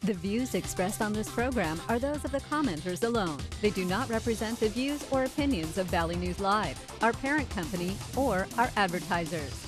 The views expressed on this program are those of the commenters alone. They do not represent the views or opinions of Valley News Live, our parent company, or our advertisers.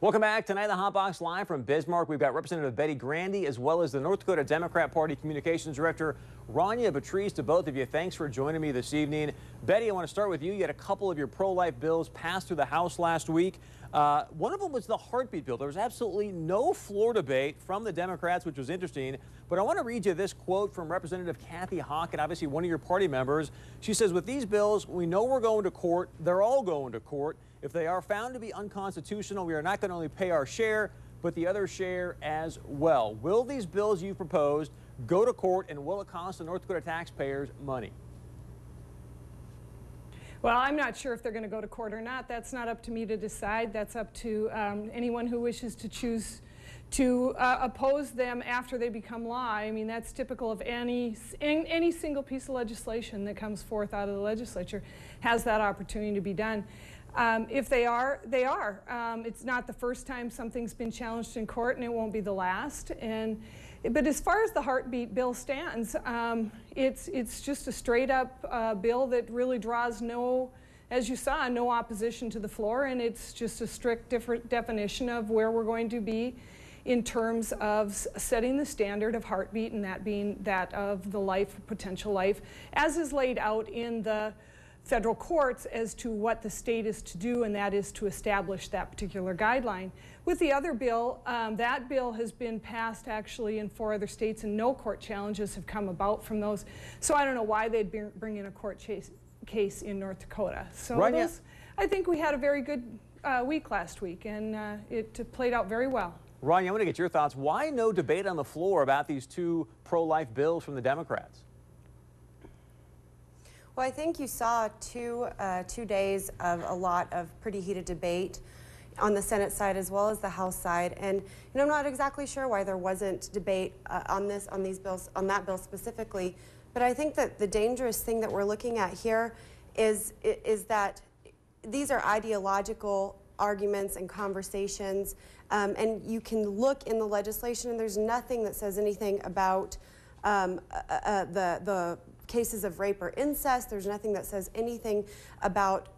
Welcome back. Tonight, the Hot Box Live from Bismarck. We've got Representative Betty Grandy as well as the North Dakota Democrat Party Communications Director Rania Batrice. To both of you, thanks for joining me this evening. Betty, I want to start with you. You had a couple of your pro-life bills passed through the House last week. One of them was the heartbeat bill. There was absolutely no floor debate from the Democrats, which was interesting. But I want to read you this quote from Representative Kathy Hawken, obviously one of your party members. She says, with these bills, we know we're going to court. They're all going to court. If they are found to be unconstitutional, we are not going to only pay our share, but the other share as well. Will these bills you've proposed go to court, and will it cost the North Dakota taxpayers money? Well, I'm not sure if they're going to go to court or not. That's not up to me to decide. That's up to anyone who wishes to choose to oppose them after they become law. I mean, that's typical of any single piece of legislation that comes forth out of the legislature has that opportunity to be done. If they are, they are. It's not the first time something's been challenged in court, and it won't be the last. But as far as the heartbeat bill stands, it's just a straight up bill that really draws no, as you saw, no opposition to the floor, and it's just a strict different definition of where we're going to be in terms of setting the standard of heartbeat, and that being that of the life, potential life, as is laid out in the federal courts as to what the state is to do, and that is to establish that particular guideline. With the other bill, that bill has been passed actually in 4 other states, and no court challenges have come about from those. So I don't know why they'd bring in a court case in North Dakota. So I think we had a very good week last week, and it played out very well. Ronnie, I want to get your thoughts. Why no debate on the floor about these 2 pro-life bills from the Democrats? Well, I think you saw two days of a lot of pretty heated debate on the Senate side as well as the House side, and I'm not exactly sure why there wasn't debate on these bills, on that bill specifically. But I think that the dangerous thing that we're looking at here is that these are ideological arguments and conversations, and you can look in the legislation, and there's nothing that says anything about the cases of rape or incest. There's nothing that says anything about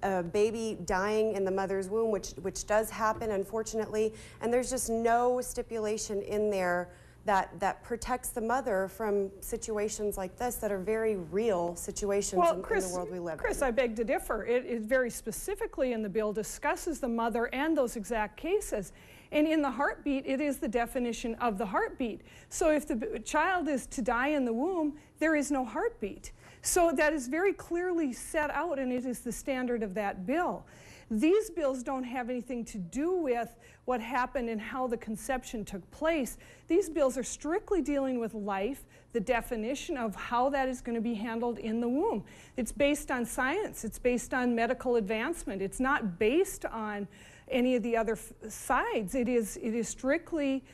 a baby dying in the mother's womb, which does happen, unfortunately. And there's just no stipulation in there that protects the mother from situations like this that are very real situations in the world we live in. Chris, I beg to differ. It very specifically in the bill discusses the mother and those exact cases. And in the heartbeat, it is the definition of the heartbeat. So if the child is to die in the womb, there is no heartbeat. So that is very clearly set out, and it is the standard of that bill. These bills don't have anything to do with what happened and how the conception took place. These bills are strictly dealing with life, the definition of how that is going to be handled in the womb. It's based on science. It's based on medical advancement. It's not based on any of the other sides. It is strictly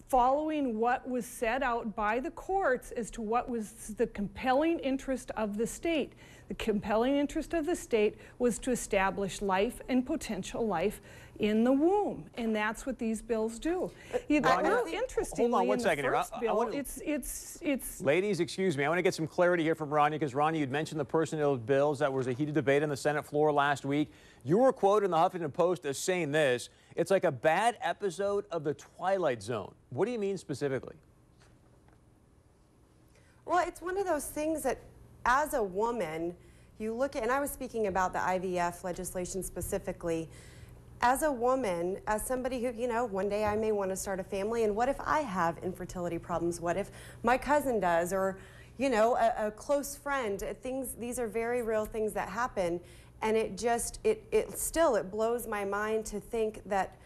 following what was set out by the courts as to what was the compelling interest of the state. The compelling interest of the state was to establish life and potential life in the womb, and that's what these bills do. Interestingly, hold on one second first here. Bill, it's Ladies, excuse me. I want to get some clarity here from Ronnie, because Ronnie, you'd mentioned the personnel bills. That was a heated debate on the Senate floor last week. You were quoted in the Huffington Post as saying this: it's like a bad episode of The Twilight Zone. What do you mean specifically? Well, it's one of those things that, as a woman, you look at, and I was speaking about the IVF legislation specifically. As a woman, as somebody who, one day I may want to start a family, and what if I have infertility problems? What if my cousin does, or, a close friend? These are very real things that happen, and it blows my mind to think that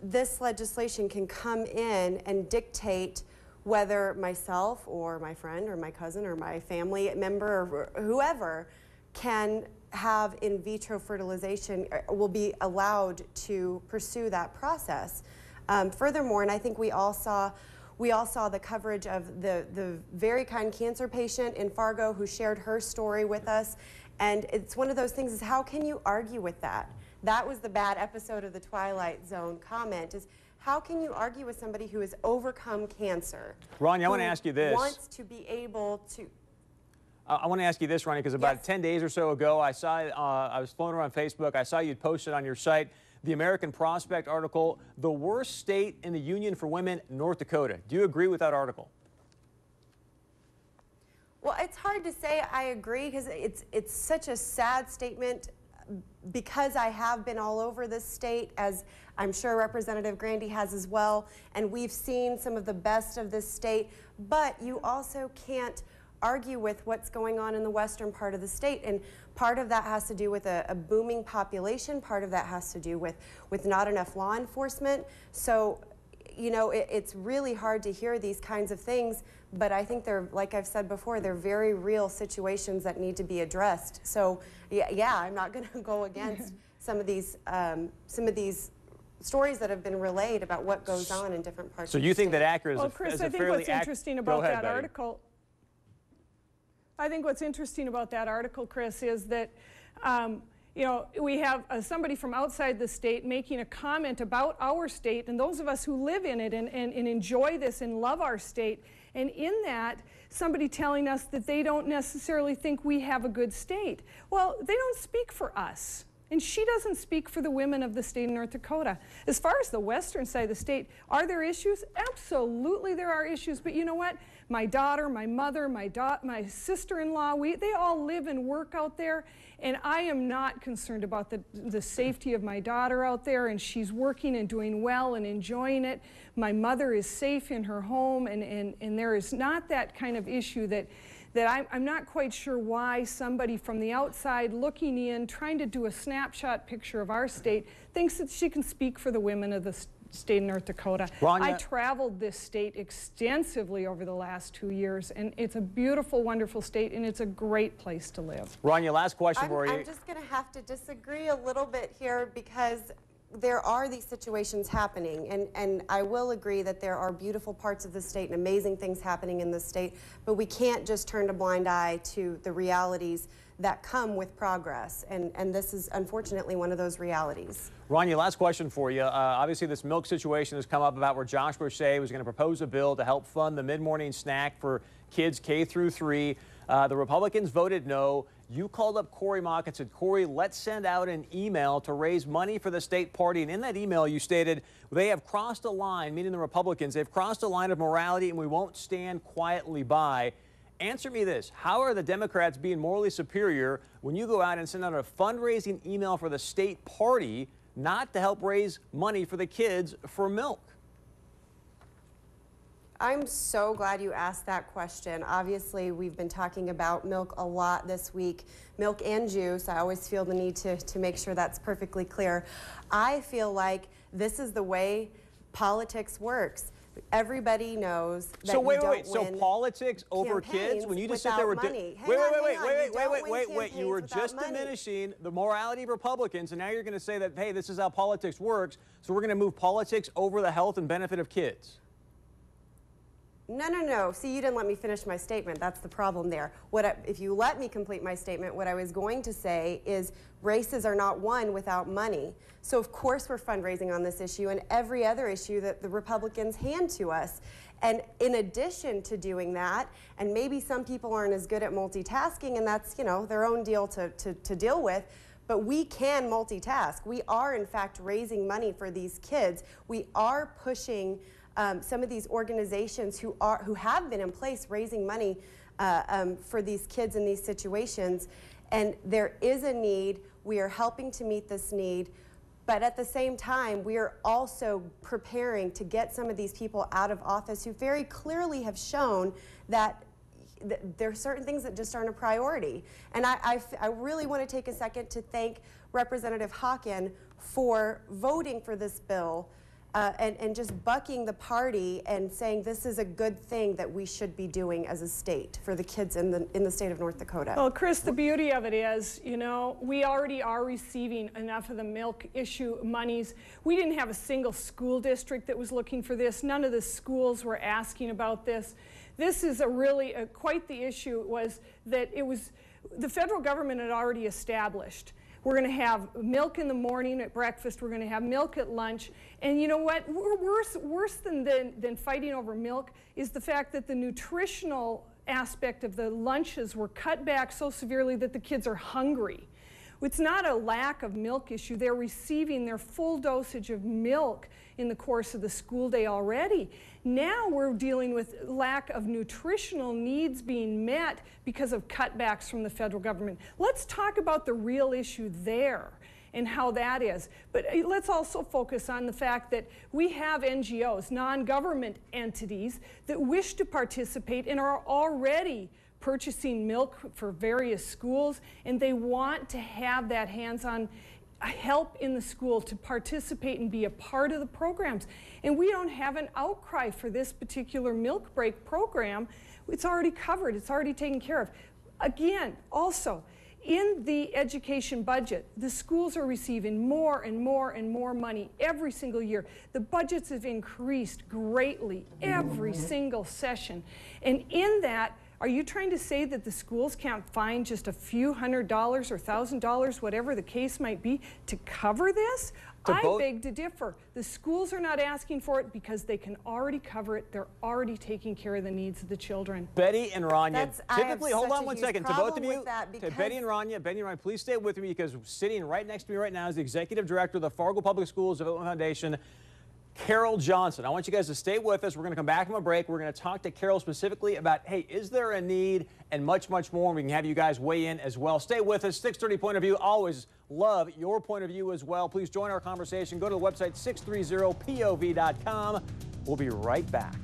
this legislation can come in and dictate whether myself or my friend or my cousin or my family member or whoever can have in vitro fertilization, will be allowed to pursue that process. Furthermore, and I think we all saw the coverage of the very kind cancer patient in Fargo who shared her story with us, and it's one of those things is, how can you argue with that? That was the bad episode of the Twilight Zone comment, is How can you argue with somebody who has overcome cancer? Ronnie, I want to ask you this. Wants to be able to. I want to ask you this, Ronnie, because about Yes. 10 days or so ago, I saw, I was floating around Facebook. I saw you'd posted on your site the American Prospect article, "The Worst State in the Union for Women, North Dakota." Do you agree with that article? Well, it's hard to say I agree because it's such a sad statement, because I have been all over this state, as I'm sure Representative Grandy has as well, and we've seen some of the best of this state, but you also can't argue with what's going on in the western part of the state, and part of that has to do with a booming population, part of that has to do with not enough law enforcement. So, you know, it's really hard to hear these kinds of things, but I think they're, like I've said before, they're very real situations that need to be addressed. So yeah, I'm not going to go against some of these stories that have been relayed about what goes on in different parts of the state. So you think that accurate is Well, a Chris, is a I think fairly what's interesting about that Betty. article, Chris, is that you know, we have somebody from outside the state making a comment about our state, and those of us who live in it and enjoy this and love our state, and in that, somebody telling us that they don't necessarily think we have a good state. Well, they don't speak for us. And she doesn't speak for the women of the state of North Dakota. As far as the western side of the state, are there issues? Absolutely there are issues, but you know what? My daughter, my mother, my sister-in-law, they all live and work out there, and I am not concerned about the safety of my daughter out there, and she's working and doing well and enjoying it. My mother is safe in her home, and there is not that kind of issue that I'm not quite sure why somebody from the outside looking in, trying to do a snapshot picture of our state, thinks that she can speak for the women of the state of North Dakota. I traveled this state extensively over the last 2 years, and it's a beautiful, wonderful state, and it's a great place to live. Rania, last question for you. I'm just going to have to disagree a little bit here, because there are these situations happening, and I will agree that there are beautiful parts of the state and amazing things happening in the state, but we can't just turn a blind eye to the realities that come with progress, and this is unfortunately one of those realities. Rania, last question for you. Obviously, this milk situation has come up about where Josh Brochet was going to propose a bill to help fund the mid-morning snack for kids K through 3. The Republicans voted no. You called up Cory Mock and said, Cory, let's send out an email to raise money for the state party. And in that email, you stated they have crossed a line, meaning the Republicans, they've crossed a line of morality, and we won't stand quietly by. Answer me this. How are the Democrats being morally superior when you go out and send out a fundraising email for the state party, not to help raise money for the kids for milk? I'm so glad you asked that question. Obviously, we've been talking about milk a lot this week, milk and juice. I always feel the need to make sure that's perfectly clear. I feel like this is the way politics works. Everybody knows that so wait, you don't wait. So politics over kids? When you just sit there with money. Wait. You were just diminishing the morality of Republicans, and now you're going to say that, hey, this is how politics works, so we're going to move politics over the health and benefit of kids. No. See, you didn't let me finish my statement. That's the problem there. If you let me complete my statement, what I was going to say is races are not won without money. So of course we're fundraising on this issue and every other issue that the Republicans hand to us. And in addition to doing that, and maybe some people aren't as good at multitasking, and that's, you know, their own deal to deal with, but we can multitask. We are, in fact, raising money for these kids. We are pushing some of these organizations who have been in place raising money for these kids in these situations, and there is a need. We are helping to meet this need, but at the same time, we are also preparing to get some of these people out of office who very clearly have shown that there are certain things that just aren't a priority. And I really want to take a second to thank Representative Hawken for voting for this bill. And just bucking the party and saying this is a good thing that we should be doing as a state for the kids in the state of North Dakota. Well, Chris, the beauty of it is, you know, we already are receiving enough of the milk issue monies. We didn't have a single school district that was looking for this. None of the schools were asking about this. This is quite the issue was that the federal government had already established We're going to have milk in the morning at breakfast. We're going to have milk at lunch. And you know what? Worse than fighting over milk is the fact that the nutritional aspect of the lunches were cut back so severely that the kids are hungry. It's not a lack of milk issue. They're receiving their full dosage of milk in the course of the school day already. Now we're dealing with lack of nutritional needs being met because of cutbacks from the federal government. Let's talk about the real issue there and how that is. But let's also focus on the fact that we have NGOs, non-government entities, that wish to participate and are already purchasing milk for various schools, and they want to have that hands-on help in the school to participate and be a part of the programs. And we don't have an outcry for this particular milk break program. It's already covered, it's already taken care of. Again, also, in the education budget, the schools are receiving more and more and more money every single year. The budgets have increased greatly every single session. And in that, are you trying to say that the schools can't find just a few $100 or $1,000, whatever the case might be, to cover this? I beg to differ. The schools are not asking for it because they can already cover it. They're already taking care of the needs of the children. Betty and Rania, typically, hold on one second, to both of you, to Betty and Rania, please stay with me because sitting right next to me right now is the Executive Director of the Fargo Public Schools Development Foundation, Carol Johnson. I want you guys to stay with us. We're going to come back from a break. We're going to talk to Carol specifically about, hey, is there a need, and much, much more. And we can have you guys weigh in as well. Stay with us. 630 Point of View. Always love your point of view as well. Please join our conversation. Go to the website 630pov.com. We'll be right back.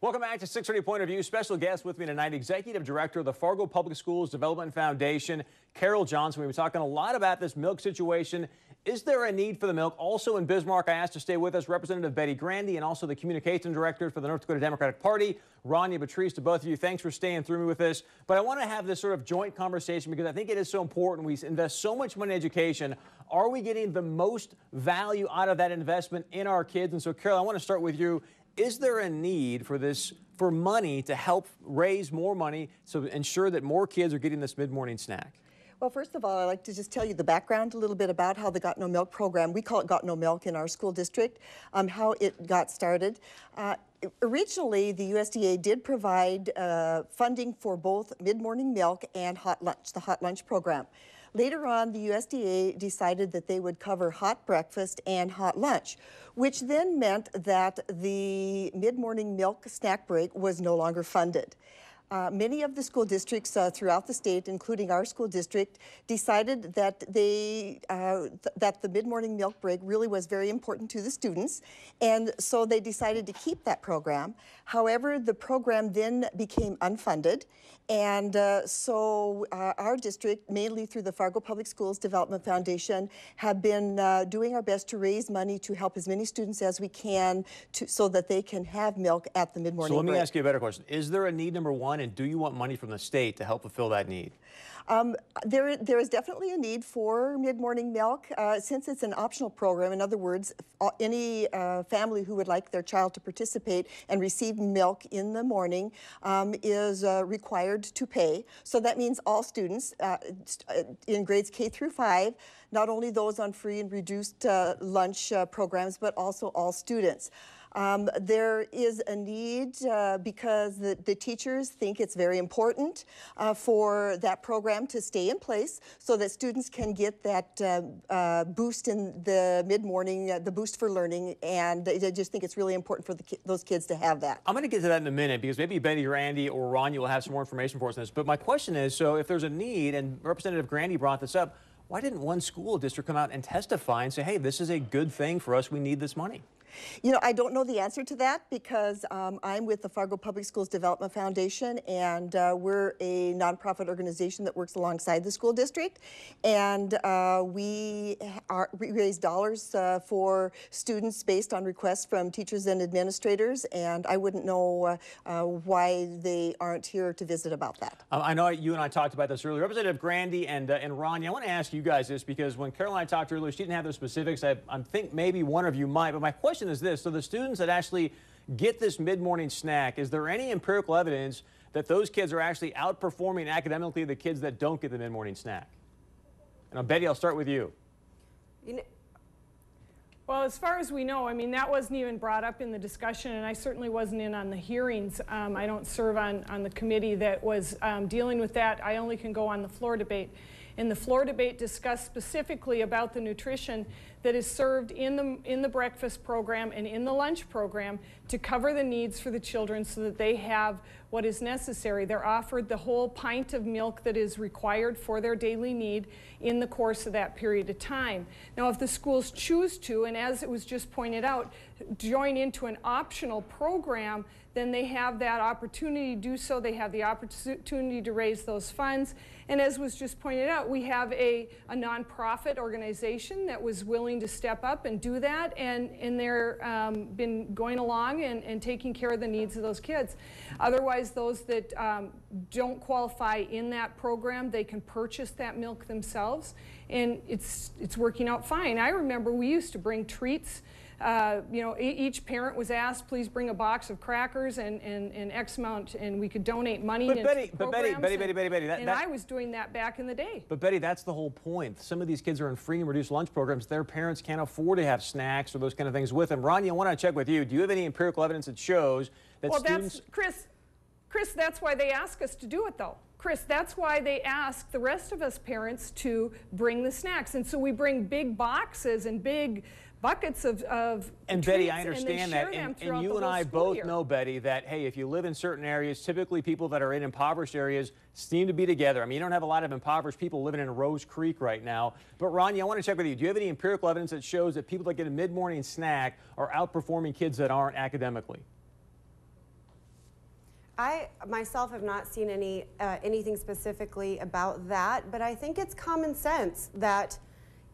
Welcome back to 630 Point of View. Special guest with me tonight, Executive Director of the Fargo Public Schools Development Foundation, Carol Johnson. We've been talking a lot about this milk situation. Is there a need for the milk? Also in Bismarck, I asked to stay with us Representative Betty Grandy and also the Communications Director for the North Dakota Democratic Party, Rania Patrice. To both of you, thanks for staying through me with this. But I want to have this sort of joint conversation because I think it is so important. We invest so much money in education. Are we getting the most value out of that investment in our kids? And so, Carol, I want to start with you. Is there a need for this, for money to help raise more money to ensure that more kids are getting this mid-morning snack? Well, first of all, I'd like to just tell you the background a little bit about how the Got No Milk program, we call it Got No Milk in our school district, how it got started. Originally, the USDA did provide funding for both mid-morning milk and hot lunch, the hot lunch program. Later on, the USDA decided that they would cover hot breakfast and hot lunch, which then meant that the mid-morning milk snack break was no longer funded. Many of the school districts throughout the state, including our school district, decided that that the mid-morning milk break really was very important to the students, and so they decided to keep that program. However, the program then became unfunded, and so our district, mainly through the Fargo Public Schools Development Foundation, have been doing our best to raise money to help as many students as we can so that they can have milk at the mid-morning break. So let me ask you a better question. Is there a need, number one, and do you want money from the state to help fulfill that need? There is definitely a need for mid-morning milk since it's an optional program. In other words, any family who would like their child to participate and receive milk in the morning is required to pay. So that means all students in grades K through 5, not only those on free and reduced lunch programs, but also all students. There is a need because the teachers think it's very important for that program to stay in place so that students can get that boost in the mid-morning, the boost for learning, and they just think it's really important for those kids to have that. I'm going to get to that in a minute because maybe Betty, Randy, or Rania will have some more information for us on this. But my question is, so if there's a need, and Representative Grandy brought this up, why didn't one school district come out and testify and say, hey, this is a good thing for us, we need this money? You know, I don't know the answer to that because I'm with the Fargo Public Schools Development Foundation, and we're a nonprofit organization that works alongside the school district, and we raise dollars for students based on requests from teachers and administrators, and I wouldn't know why they aren't here to visit about that. I know you and I talked about this earlier. Representative Grandy and Rania, I want to ask you guys this because when Caroline talked earlier, she didn't have the specifics. I think maybe one of you might, but my question is this. So the students that actually get this mid-morning snack, is there any empirical evidence that those kids are actually outperforming academically the kids that don't get the mid-morning snack. And Betty, I'll start with you. Well, as far as we know, I mean, that wasn't even brought up in the discussion, and I certainly wasn't in on the hearings. I don't serve on the committee that was dealing with that. I only can go on the floor debate. And the floor debate discussed specifically about the nutrition that is served in the breakfast program and in the lunch program to cover the needs for the children so that they have what is necessary. They're offered the whole pint of milk that is required for their daily need in the course of that period of time. Now, if the schools choose to, and as it was just pointed out, join into an optional program, then they have that opportunity to do so. They have the opportunity to raise those funds. And as was just pointed out, we have a nonprofit organization that was willing to step up and do that, and they're been going along and taking care of the needs of those kids. Otherwise, those that don't qualify in that program, they can purchase that milk themselves, and it's working out fine. I remember we used to bring treats. You know, each parent was asked, please bring a box of crackers and X amount, and we could donate money into programs. Betty, I was doing that back in the day. But Betty, that's the whole point. Some of these kids are in free and reduced lunch programs. Their parents can't afford to have snacks or those kind of things with them. Rania, I want to check with you. Do you have any empirical evidence that shows that students... Chris, that's why they ask us to do it, though. Chris, that's why they ask the rest of us parents to bring the snacks. And so we bring big boxes and big buckets of and Betty, I understand that, and you and I both know, Betty, that, hey, if you live in certain areas, typically people that are in impoverished areas seem to be together. I mean, you don't have a lot of impoverished people living in Rose Creek right now. But Rania, I want to check with you. Do you have any empirical evidence that shows that people that get a mid-morning snack are outperforming kids that aren't academically? I myself have not seen anything specifically about that, but I think it's common sense that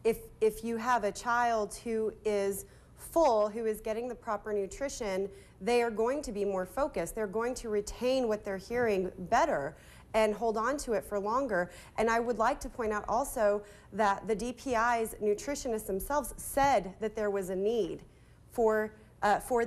if you have a child who is full, who is getting the proper nutrition, they are going to be more focused. They're going to retain what they're hearing better and hold on to it for longer. And I would like to point out also that the DPI's nutritionists themselves said that there was a need for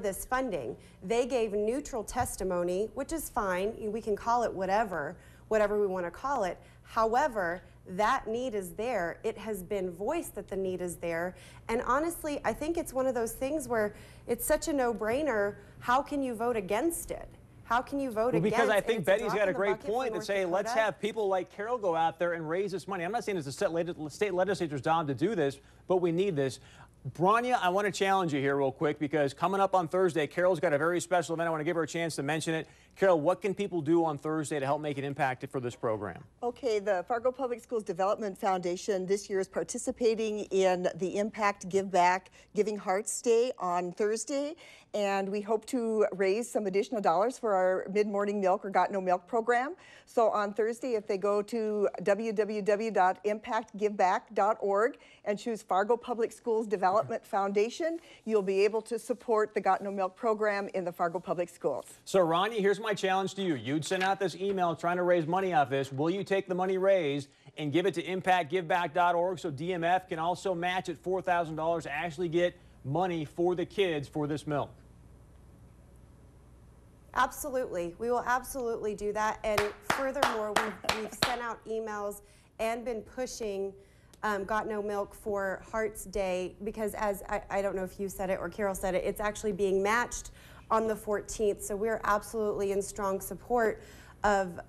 this funding. They gave neutral testimony, which is fine. We can call it whatever we want to call it. However, that need is there. It has been voiced that the need is there. And honestly, I think it's one of those things where it's such a no-brainer. How can you vote against it? How can you vote against it? Because I think Betty's got a great point to say, let's have people like Carol go out there and raise this money. I'm not saying it's the state legislature's job to do this, but we need this. Rania, I want to challenge you here real quick, because coming up on Thursday, Carol's got a very special event. I want to give her a chance to mention it. Carol, what can people do on Thursday to help make an impact for this program? Okay, the Fargo Public Schools Development Foundation this year is participating in the Impact Give Back Giving Hearts Day on Thursday, and we hope to raise some additional dollars for our mid-morning milk or Got No Milk program. So on Thursday, if they go to www.impactgiveback.org and choose Fargo Public Schools Development Foundation, you'll be able to support the Got No Milk program in the Fargo Public Schools. So Ronnie, here's my challenge to you. You'd send out this email trying to raise money off this. Will you take the money raised and give it to impactgiveback.org so DMF can also match at $4,000 to actually get money for the kids for this milk? Absolutely. We will absolutely do that. And furthermore, we've sent out emails and been pushing Got No Milk for Hearts Day, because as I don't know if you said it or Carol said it, it's actually being matched on the 14th. So we're absolutely in strong support of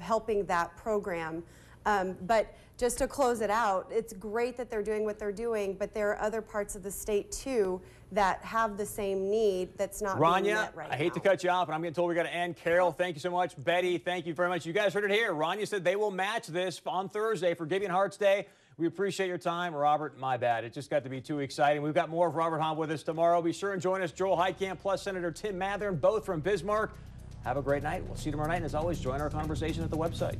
helping that program. But just to close it out, it's great that they're doing what they're doing, but there are other parts of the state too that have the same need that's not being met right now. I hate to cut you off, but I'm getting told we got to end. Carol, thank you so much. Betty, thank you very much. You guys heard it here. Rania said they will match this on Thursday for Giving Hearts Day. We appreciate your time. Robert, my bad. It just got to be too exciting. We've got more of Robert Hahn with us tomorrow. Be sure and join us. Joel Heitkamp plus Senator Tim Mathern, both from Bismarck. Have a great night. We'll see you tomorrow night. And as always, join our conversation at the website.